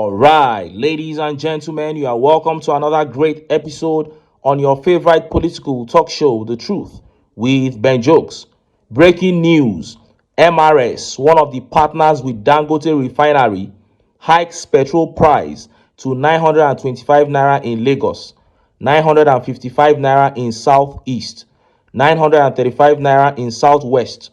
All right, ladies and gentlemen, you are welcome to another great episode on your favorite political talk show, The Truth, with Ben Jokes. Breaking news: MRS, one of the partners with Dangote Refinery, hikes petrol price to 925 naira in Lagos, 955 naira in Southeast, 935 naira in Southwest,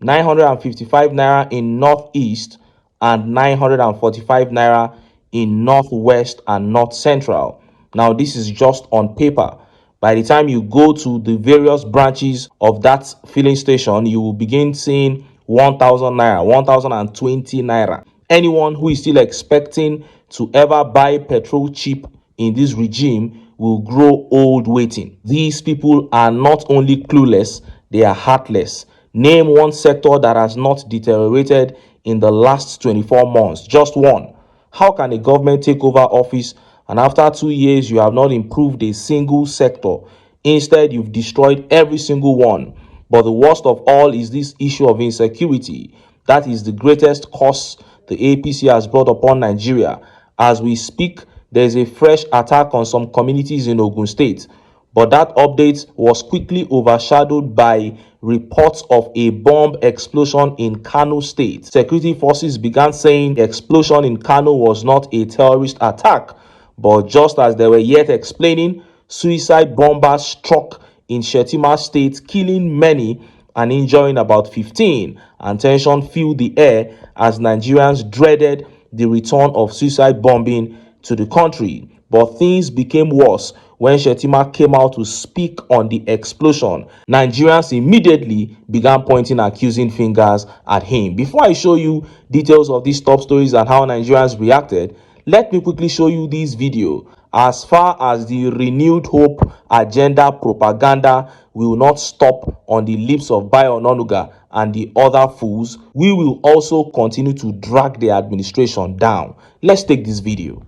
955 naira in Northeast, and 945 naira in Northwest and North Central. Now, this is just on paper. By the time you go to the various branches of that filling station, you will begin seeing 1,000 naira, 1,020 naira. Anyone who is still expecting to ever buy petrol cheap in this regime will grow old waiting. These people are not only clueless, they are heartless. Name one sector that has not deteriorated in the last 24 months. Just one. How can a government take over office and after 2 years you have not improved a single sector? Instead, you've destroyed every single one. But the worst of all is this issue of insecurity. That is the greatest curse the APC has brought upon Nigeria. As we speak, there is a fresh attack on some communities in Ogun State. But that update was quickly overshadowed by reports of a bomb explosion in Cano State. Security forces began saying the explosion in Cano was not a terrorist attack, but just as they were yet explaining, suicide bombers struck in Shettima State, killing many and injuring about 15, and tension filled the air as Nigerians dreaded the return of suicide bombing to the country. But things became worse when Shettima came out to speak on the explosion. Nigerians immediately began pointing accusing fingers at him. Before I show you details of these top stories and how Nigerians reacted, let me quickly show you this video. As far as the renewed hope agenda propaganda will not stop on the lips of Bayo Onanuga and the other fools, we will also continue to drag the administration down. Let's take this video.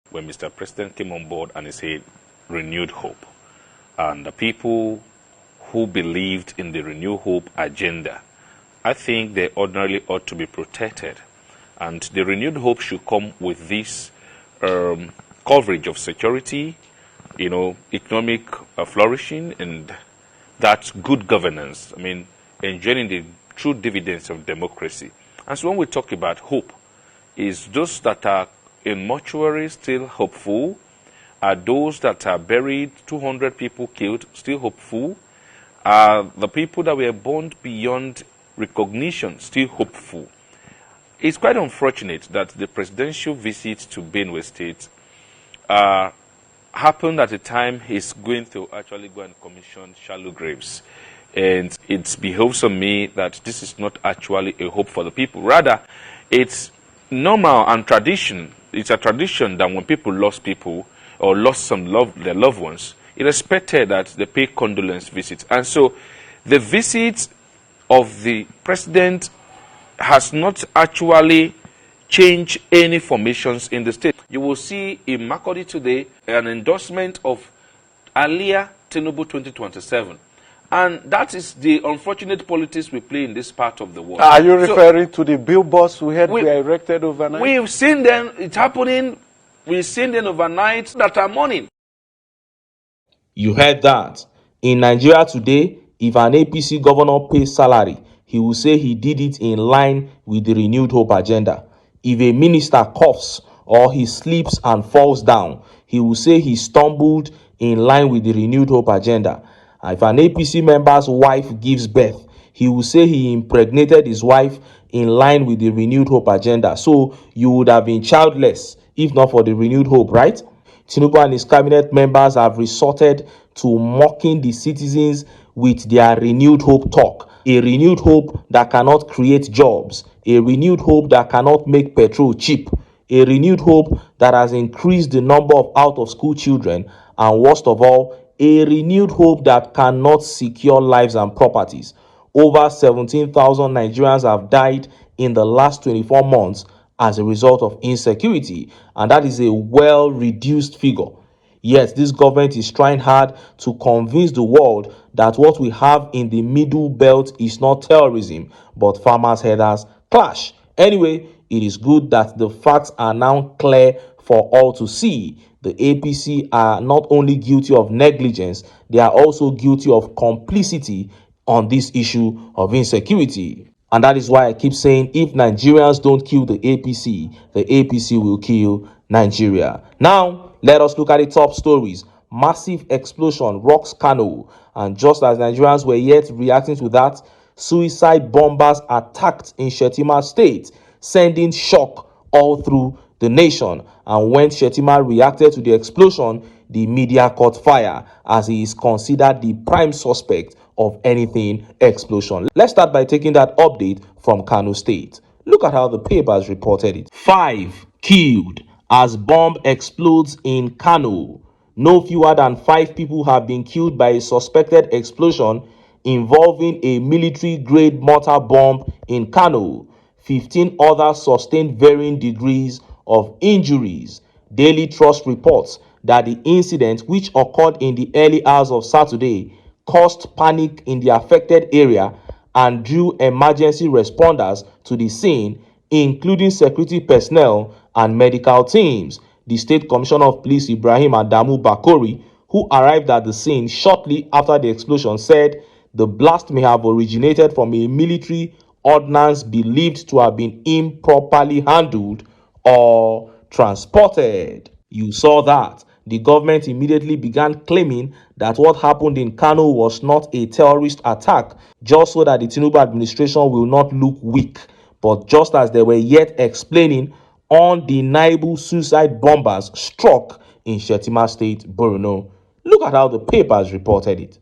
When Mr. President came on board and he said renewed hope, and the people who believed in the renewed hope agenda, I think they ordinarily ought to be protected, and the renewed hope should come with this coverage of security, economic flourishing, and that good governance. I mean, enjoying the true dividends of democracy. And so when we talk about hope, is those that are in mortuary still hopeful? Are those that are buried, 200 people killed, still hopeful? Are the people that were burned beyond recognition still hopeful? It's quite unfortunate that the presidential visit to Benue State happened at a time he's going to actually go and commission shallow graves. And it behoves on me that this is not actually a hope for the people. Rather, it's normal and tradition. It's a tradition that when people lost people or lost their loved ones, it is expected that they pay condolence visits. And so the visit of the president has not actually changed any formations in the state. You will see in Makurdi today an endorsement of earlier TINUBU 2027. And that is the unfortunate politics we play in this part of the world. Are you referring to the billboards we had were erected overnight? We've seen them, it's happening. We've seen them overnight that are mourning. You heard that. In Nigeria today, if an APC governor pays salary, he will say he did it in line with the renewed hope agenda. If a minister coughs or he sleeps and falls down, he will say he stumbled in line with the renewed hope agenda. If an APC member's wife gives birth, he will say he impregnated his wife in line with the renewed hope agenda. So you would have been childless if not for the renewed hope, right? TINUBU and his cabinet members have resorted to mocking the citizens with their renewed hope talk. A renewed hope that cannot create jobs. A renewed hope that cannot make petrol cheap. A renewed hope that has increased the number of out-of-school children. And worst of all, a renewed hope that cannot secure lives and properties. Over 17,000 Nigerians have died in the last 24 months as a result of insecurity, and that is a well-reduced figure. Yet this government is trying hard to convince the world that what we have in the middle belt is not terrorism, but farmers' headers clash. Anyway, It is good that the facts are now clear for all to see. The APC are not only guilty of negligence, they are also guilty of complicity on this issue of insecurity. And that is why I keep saying, if Nigerians don't kill the APC will kill Nigeria. Now, let us look at the top stories. Massive explosion rocks Cano. And just as Nigerians were yet reacting to that, suicide bombers attacked in Shettima state, sending shock all through the nation. And when Shettima reacted to the explosion, the media caught fire as he is considered the prime suspect of anything explosion. Let's start by taking that update from Kano State. Look at how the papers reported it. 5 killed as bomb explodes in Kano. No fewer than 5 people have been killed by a suspected explosion involving a military-grade mortar bomb in Kano. 15 others sustained varying degrees of injuries. Daily Trust reports that the incident, which occurred in the early hours of Saturday, caused panic in the affected area and drew emergency responders to the scene, including security personnel and medical teams. The State Commissioner of Police Ibrahim Adamu Bakori, who arrived at the scene shortly after the explosion, said the blast may have originated from a military ordnance believed to have been improperly handled or transported. You saw that. The government immediately began claiming that what happened in Kano was not a terrorist attack, just so that the TINUBU administration will not look weak. But just as they were yet explaining, undeniable suicide bombers struck in Shettima State, Bronu. Look at how the papers reported it.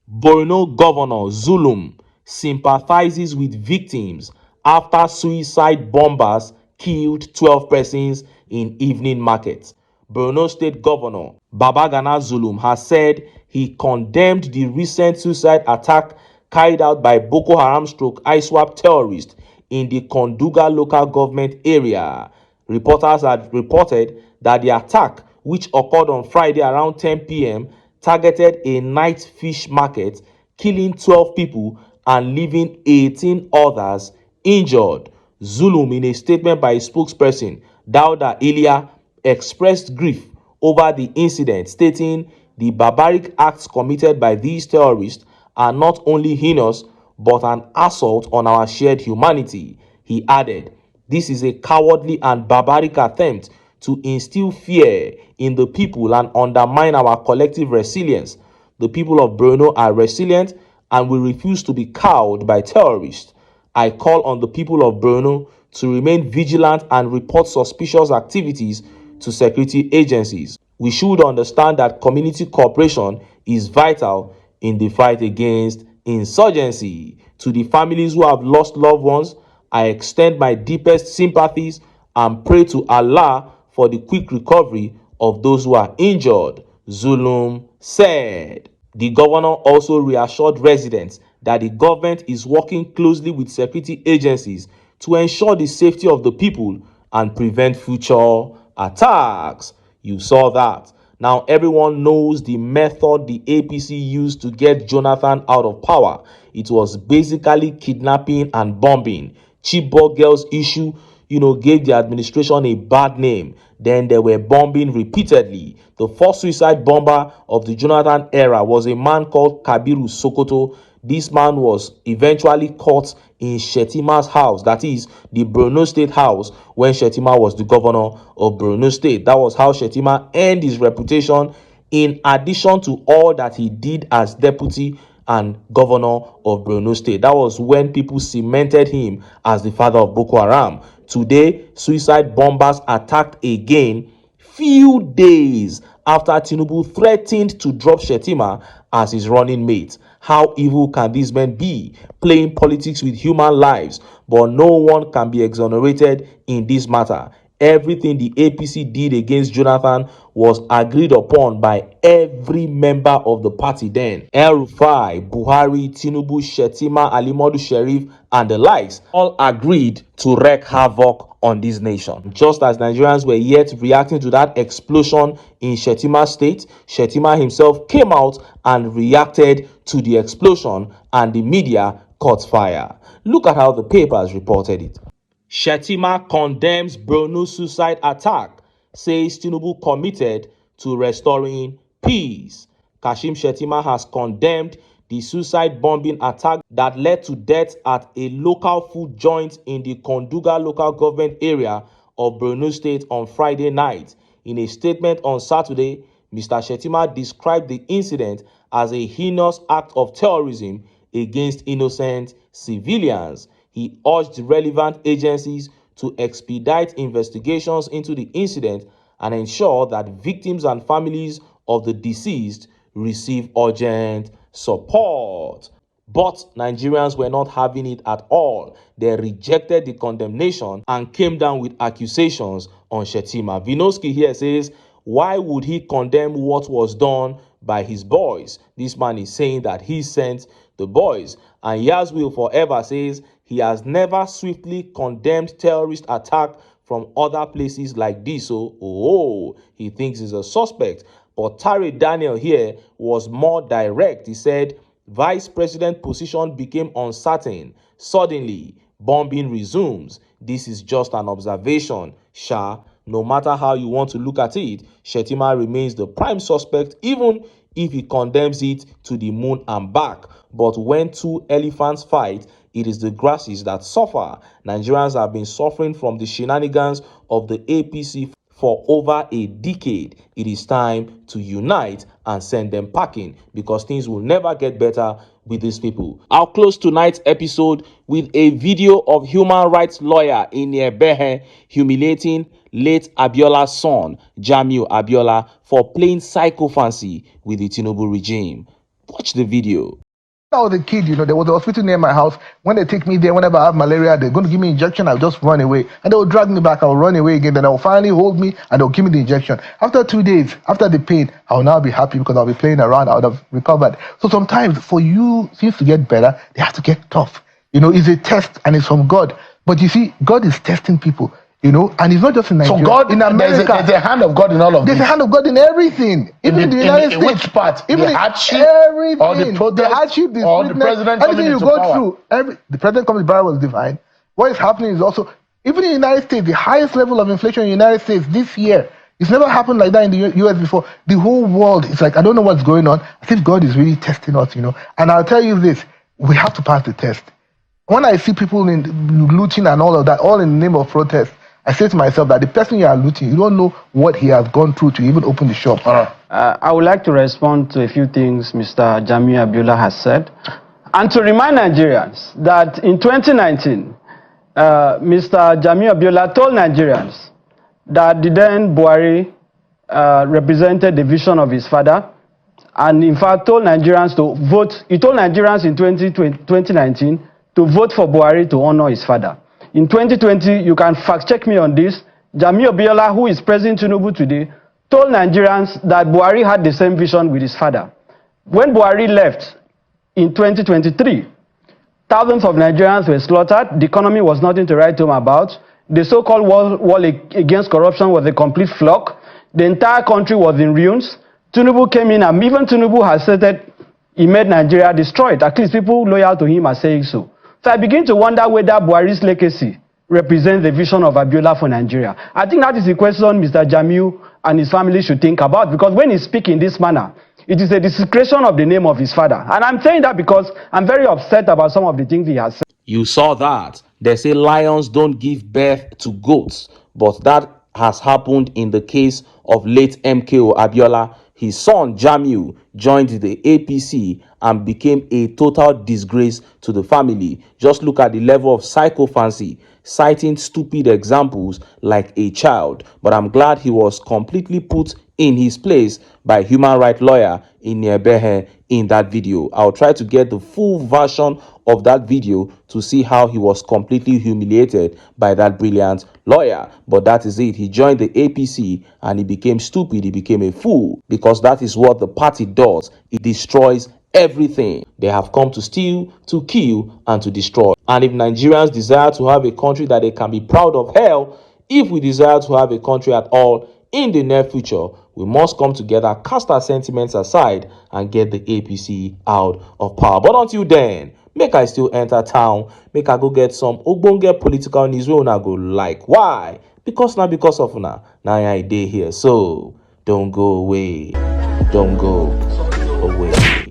Borno Governor Zulum sympathizes with victims after suicide bombers killed 12 persons in evening market. Borno State Governor Babagana Zulum has said he condemned the recent suicide attack carried out by Boko Haram ISWAP terrorists in the Konduga local government area. Reporters had reported that the attack, which occurred on Friday around 10 p.m., targeted a night fish market, killing 12 people and leaving 18 others injured. Zulum, in a statement by his spokesperson, Dauda Ilya, expressed grief over the incident, stating the barbaric acts committed by these terrorists are not only heinous but an assault on our shared humanity. He added, "This is a cowardly and barbaric attempt to instill fear in the people and undermine our collective resilience. The people of Bronu are resilient and will refuse to be cowed by terrorists. I call on the people of Bronu to remain vigilant and report suspicious activities to security agencies. We should understand that community cooperation is vital in the fight against insurgency. To the families who have lost loved ones, I extend my deepest sympathies and pray to Allah for the quick recovery of those who are injured," Zulum said. The governor also reassured residents that the government is working closely with security agencies to ensure the safety of the people and prevent future attacks. You saw that. Now everyone knows the method the APC used to get Jonathan out of power. It was basically kidnapping and bombing. Chibok girls issue, gave the administration a bad name. Then they were bombing repeatedly. The first suicide bomber of the Jonathan era was a man called Kabiru Sokoto. This man was eventually caught in Shettima's house, that is, the Bronu State house, when Shettima was the governor of Bronu State. That was how Shettima earned his reputation, in addition to all that he did as deputy and governor of Bronu State. That was when people cemented him as the father of Boko Haram. Today, suicide bombers attacked again few days after TINUBU threatened to drop Shettima as his running mate. How evil can these men be, playing politics with human lives? But no one can be exonerated in this matter. Everything the APC did against Jonathan was agreed upon by every member of the party then. El-Rufai, Buhari, TINUBU, Shettima, Alimodu Sheriff, and the likes all agreed to wreak havoc on this nation. Just as Nigerians were yet reacting to that explosion in Shettima State, Shettima himself came out and reacted to the explosion, and the media caught fire. Look at how the papers reported it. Shettima condemns Bronu suicide attack, says TINUBU committed to restoring peace. Kashim Shettima has condemned the suicide bombing attack that led to death at a local food joint in the Konduga local government area of Bronu State on Friday night. In a statement on Saturday, Mr. Shettima described the incident as a heinous act of terrorism against innocent civilians. He urged relevant agencies to expedite investigations into the incident and ensure that victims and families of the deceased receive urgent support. But Nigerians were not having it at all. They rejected the condemnation and came down with accusations on Shettima. Vinoski here says, why would he condemn what was done by his boys? This man is saying that he sent the boys. And Yazwil Forever says he has never swiftly condemned terrorist attack from other places like this. So, he thinks he's a suspect. But Tari Daniel here was more direct. He said, Vice President position became uncertain. Suddenly, bombing resumes. This is just an observation, Sha. No matter how you want to look at it, Shettima remains the prime suspect, even if he condemns it to the moon and back. But when two elephants fight, it is the grasses that suffer. Nigerians have been suffering from the shenanigans of the APC for over a decade. It is time to unite and send them packing, because things will never get better with these people. I'll close tonight's episode with a video of human rights lawyer in Behe humiliating late Abiola's son, Jamu Abola, for playing psychophancy with the TINUBU regime. Watch the video. I was a kid, there was a hospital near my house. When they take me there, whenever I have malaria, they're going to give me injection, I'll just run away. And they will drag me back, I'll run away again. Then they'll finally hold me and they'll give me the injection. After 2 days, after the pain, I'll now be happy because I'll be playing around, I would have recovered. So sometimes for you, things to get better, they have to get tough. It's a test and it's from God. But you see, God is testing people. And it's not just in Nigeria. So God, in America, there's a hand of God in all of this. There's a hand of God in everything. Even in the United States. In which part? Even the hardship? Everything. Or the protest? The hardship, the or the president coming everything you into go power? through. The president coming to power was divine. What is happening is also, even in the United States, the highest level of inflation in the United States this year. It's never happened like that in the US before. The whole world, it's like, I don't know what's going on. I think God is really testing us, And I'll tell you this, we have to pass the test. When I see people looting and all of that, all in the name of protest, I say to myself that the person you are looting, you don't know what he has gone through to even open the shop. I would like to respond to a few things Mr. Jamu Abola has said. And to remind Nigerians that in 2019, Mr. Jamu Abola told Nigerians that the then Buhari represented the vision of his father, and in fact told Nigerians to vote. He told Nigerians in 2019 to vote for Buhari to honor his father. In 2020, you can fact-check me on this, Jamu Abola, who is President TINUBU today, told Nigerians that Buhari had the same vision with his father. When Buhari left in 2023, thousands of Nigerians were slaughtered. The economy was nothing to write home about. The so-called wall against corruption was a complete flop. The entire country was in ruins. TINUBU came in, and even TINUBU has said he made Nigeria destroyed. At least people loyal to him are saying so. So I begin to wonder whether Buhari's legacy represents the vision of Abola for Nigeria. I think that is the question Mr. Jamu and his family should think about, because when he speaks in this manner, it is a desecration of the name of his father. And I'm saying that because I'm very upset about some of the things he has said. You saw that. They say lions don't give birth to goats, but that has happened in the case of late MKO Abiola. His son Jamu joined the APC and became a total disgrace to the family. Just look at the level of psychophancy, citing stupid examples like a child. But I'm glad he was completely put in his place by human rights lawyer in Behe in that video. I'll try to get the full version of that video to see how he was completely humiliated by that brilliant lawyer. But that is it. He joined the APC and he became stupid. He became a fool, because that is what the party does. It destroys everything. They have come to steal, to kill, and to destroy. And if Nigerians desire to have a country that they can be proud of, hell, if we desire to have a country at all in the near future, we must come together, cast our sentiments aside, and get the APC out of power. But until then, make I still enter town, make I go get some ogbonge political news wey una go like. Why? Because of una, na I dey here. So don't go away. Don't go away.